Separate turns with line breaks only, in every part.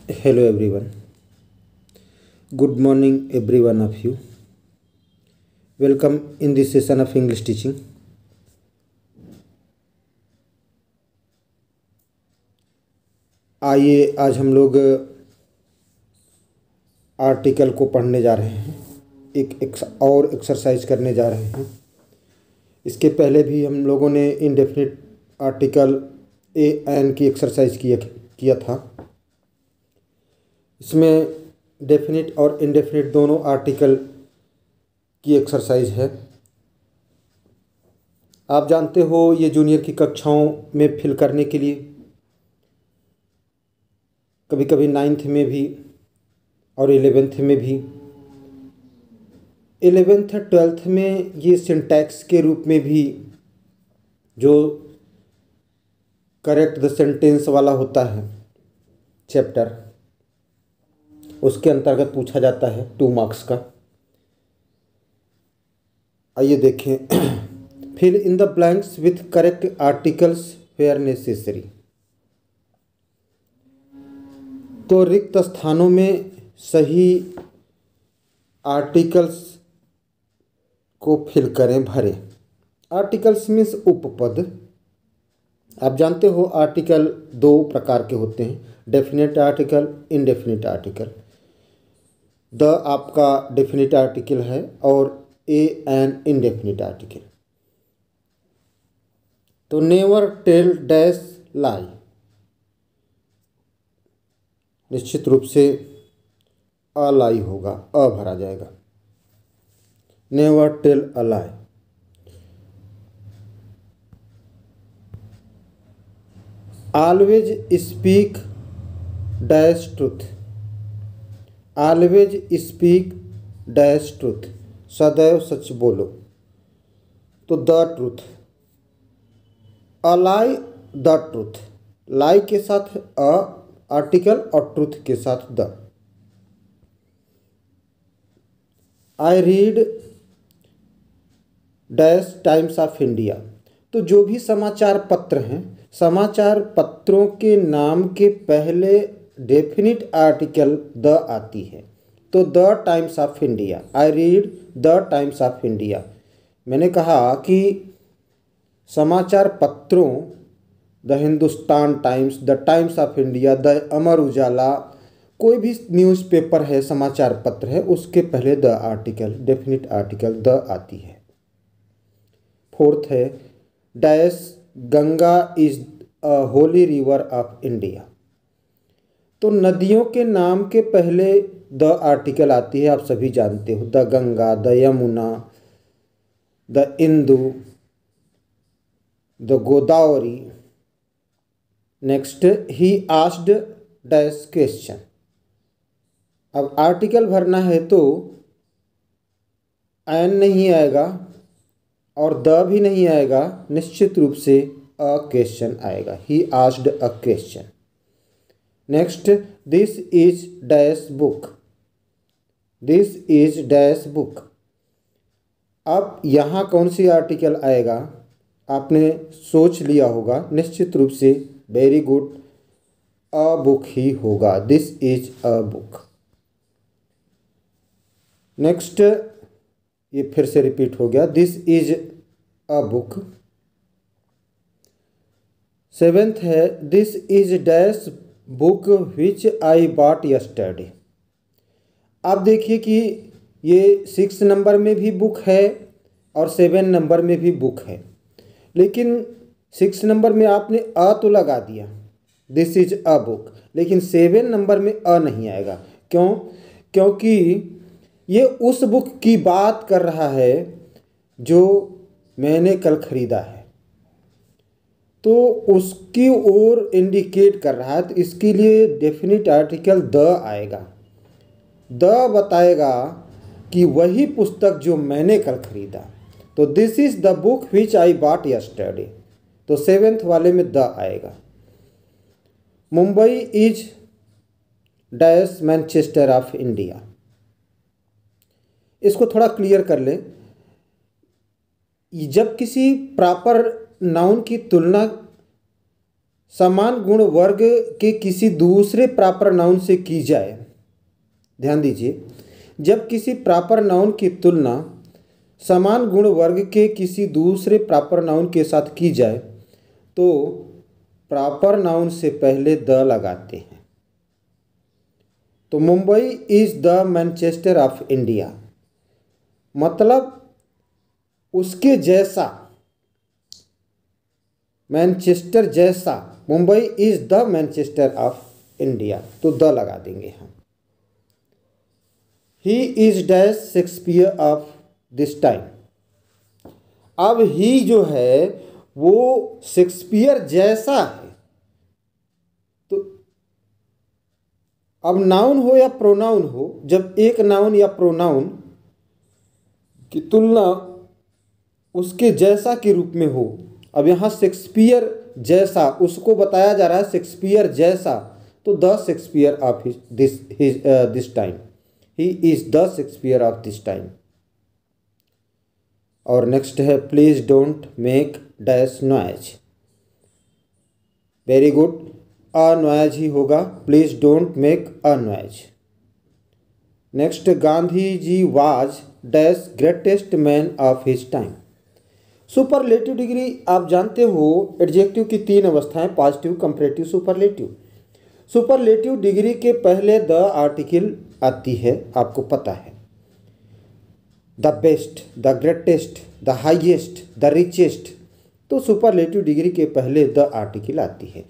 Hello everyone. Good morning every one of you. Welcome in this session of English teaching. आइए आज हम लोग article को पढ़ने जा रहे हैं। एक और एक्सरसाइज करने जा रहे हैं। इसके पहले भी हम लोगों ने इनडेफिनिट आर्टिकल ए एन की एक्सरसाइज किया था। इसमें डेफिनिट और इनडेफिनिट दोनों आर्टिकल की एक्सरसाइज है। आप जानते हो ये जूनियर की कक्षाओं में फिल करने के लिए कभी कभी 9th में भी और 11th में भी 11th 12th में ये सिंटैक्स के रूप में भी जो करेक्ट द सेंटेंस वाला होता है चैप्टर, उसके अंतर्गत पूछा जाता है 2 मार्क्स का। आइए देखें। Fill in the blanks with correct articles where necessary. तो रिक्त स्थानों में सही आर्टिकल्स को फिल करें, भरें। आर्टिकल्स मीन्स उपपद। आप जानते हो आर्टिकल 2 प्रकार के होते हैं, definite article, indefinite article. The आपका डेफिनेट आर्टिकल है और ए एन इनडेफिनिट आर्टिकल। तो नेवर टेल डैश लाई, निश्चित रूप से अ लाई होगा, अ भरा जाएगा। Never tell a lie. Always speak dash truth. Always speak dash truth, सदैव सच बोलो। तो the truth. A lie the truth, lie के साथ अ आर्टिकल और ट्रुथ के साथ the. I read dash Times of India. तो जो भी समाचार पत्र हैं, समाचार पत्रों के नाम के पहले डेफिनिट आर्टिकल द आती है। तो the Times of India, I read the Times of India. मैंने कहा कि समाचार पत्रों, the Hindustan Times, the Times of India, the Amar Ujala, कोई भी न्यूज़पेपर है, समाचार पत्र है, उसके पहले the article, definite article the आती है। 4th है dash Ganga is a holy river of India. तो नदियों के नाम के पहले द आर्टिकल आती है, आप सभी जानते हो। The Ganga, the Yamuna, the Indu, the Godavari. Next, he asked dash question. अब आर्टिकल भरना है तो एन नहीं आएगा और द भी नहीं आएगा, निश्चित रूप से अ क्वेश्चन आएगा। He asked a question. Next, this is dash book. This is dash book. अब यहाँ कौन सी आर्टिकल आएगा आपने सोच लिया होगा, निश्चित रूप से वेरी गुड, अ बुक ही होगा। This is a book. Next, ये फिर से रिपीट हो गया, this is a book. 7th है this is dash book which I bought yesterday. आप देखिए कि ये 6 नंबर में भी बुक है और 7 नंबर में भी बुक है, लेकिन 6 नंबर में आपने अ तो लगा दिया, दिस इज अ बुक, लेकिन 7 नंबर में अ नहीं आएगा। क्यों? क्योंकि ये उस बुक की बात कर रहा है जो मैंने कल खरीदा है, तो उसकी ओर इंडिकेट कर रहा है। तो इसके लिए डेफिनिट आर्टिकल द आएगा। द बताएगा कि वही पुस्तक जो मैंने कल खरीदा। तो this is the book which I bought yesterday, तो 7th वाले में द आएगा। Mumbai is dash Manchester of India. इसको थोड़ा क्लियर कर लें। जब किसी प्रॉपर नाउन की तुलना समान गुण वर्ग के किसी दूसरे प्रॉपर नाउन से की जाए। ध्यान दीजिए, जब किसी प्रॉपर नाउन की तुलना समान गुण वर्ग के किसी दूसरे प्रॉपर नाउन के साथ की जाए तो प्रॉपर नाउन से पहले द लगाते हैं। तो Mumbai is the Manchester of India, मतलब उसके जैसा, मैनचेस्टर जैसा, Mumbai is the Manchester of India, तो द लगा देंगे हम। He is dash Shakespeare of this time, अब ही जो है वो शेक्सपियर जैसा है। तो अब नाउन हो या प्रोनाउन हो, जब एक नाउन या प्रोनाउन की तुलना उसके जैसा के रूप में हो, अब यहाँ शेक्सपियर जैसा उसको बताया जा रहा है, शेक्सपियर जैसा, तो the Shakespeare of this time, he is the Shakespeare of this time. और नेक्स्ट है please don't make dash noise, very good, a noise ही होगा, please don't make a noise. Next, Gandhi ji was dash greatest man of his time. Superlative degree आप जानते हो adjective की 3 अवस्थाएं, positive, comparative, superlative. Superlative degree के पहले द आर्टिकल आती है, आपको पता है, the best, the greatest, the highest, the richest, तो सुपरलेटिव डिग्री के पहले द आर्टिकल आती है।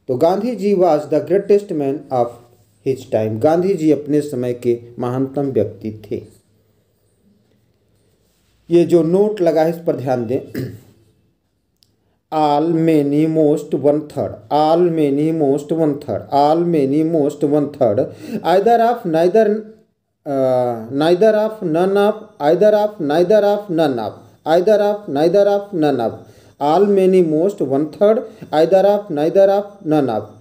तो Gandhi ji was the greatest man of his time, Gandhi ji अपने समय के महानतम व्यक्ति थे। ये जो नोट लगा है इस पर ध्यान दें, all many most one third, all many most one third, all many most one third, either of neither, neither of none of, either of neither of none of, either of neither of none of, all many most one third, either of neither of none of,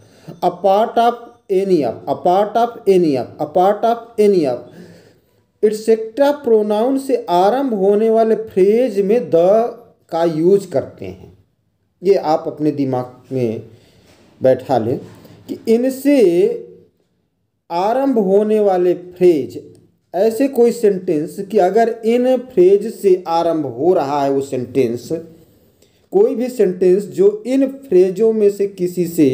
a part of any of, a part of any of, a part of any of. Etcetera pronoun से आरंभ होने वाले phrase में the का use करते हैं। ये आप अपने दिमाग में बैठा लें कि इनसे आरंभ होने वाले फ्रेज, ऐसे कोई सेंटेंस कि अगर इन फ्रेज से आरंभ हो रहा है वो सेंटेंस, कोई भी सेंटेंस जो इन फ्रेजों में से किसी से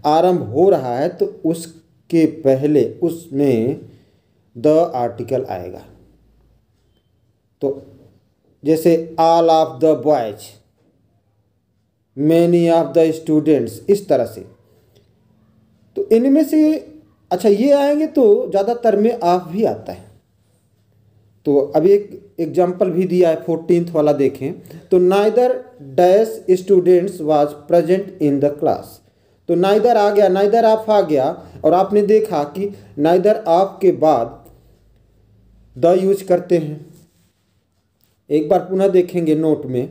आरंभ हो रहा है तो उसके पहले उसमें द आर्टिकल आएगा। तो जैसे all of the boys, many of the students, इस तरह से। तो इनमें से अच्छा ये आएंगे तो ज़्यादातर में ऑफ भी आता है। तो अभी एक एग्जाम्पल भी दिया है 14th वाला देखें, तो neither dash students was present in the class, तो नाइदर आ गया, नाइदर ऑफ आ गया, और आपने देखा कि नाइदर ऑफ के बाद द यूज करते हैं। एक बार पुनः देखेंगे नोट में,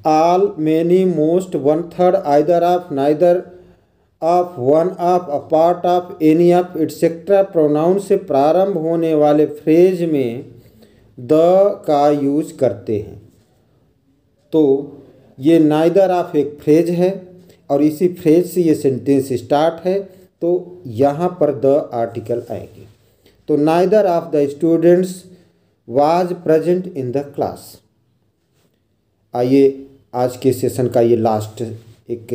all many most one third, either of neither of one of, a part of any of, etcetera pronoun से प्रारंभ होने वाले फ्रेज में द का यूज करते हैं। तो ये नाइदर ऑफ एक फ्रेज है और इसी फ्रेज से ये सेंटेंस स्टार्ट है, तो यहाँ पर द आर्टिकल आएगी। तो neither of the students was present in the class. आइए आज के सेशन का ये लास्ट एक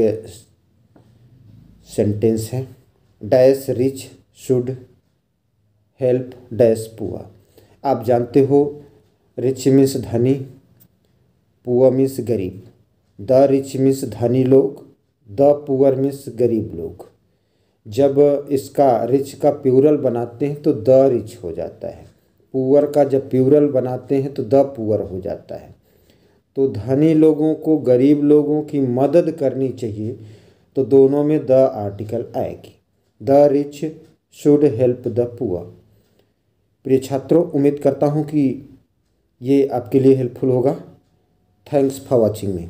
सेंटेंस है, dash rich should help dash poor. आप जानते हो रिच मीन्स धनी, पुअर मीन्स गरीब। द रिच मीन्स धनी लोग, द पुअर मीन्स गरीब लोग। जब इसका रिच का प्लूरल बनाते हैं तो द रिच हो जाता है, पुअर का जब प्लूरल बनाते हैं तो द पुअर हो जाता है। तो धनी लोगों को गरीब लोगों की मदद करनी चाहिए, तो दोनों में द आर्टिकल आएगी। The rich should help the poor. प्रिय छात्रों, उम्मीद करता हूँ कि ये आपके लिए हेल्पफुल होगा। Thanks for watching me.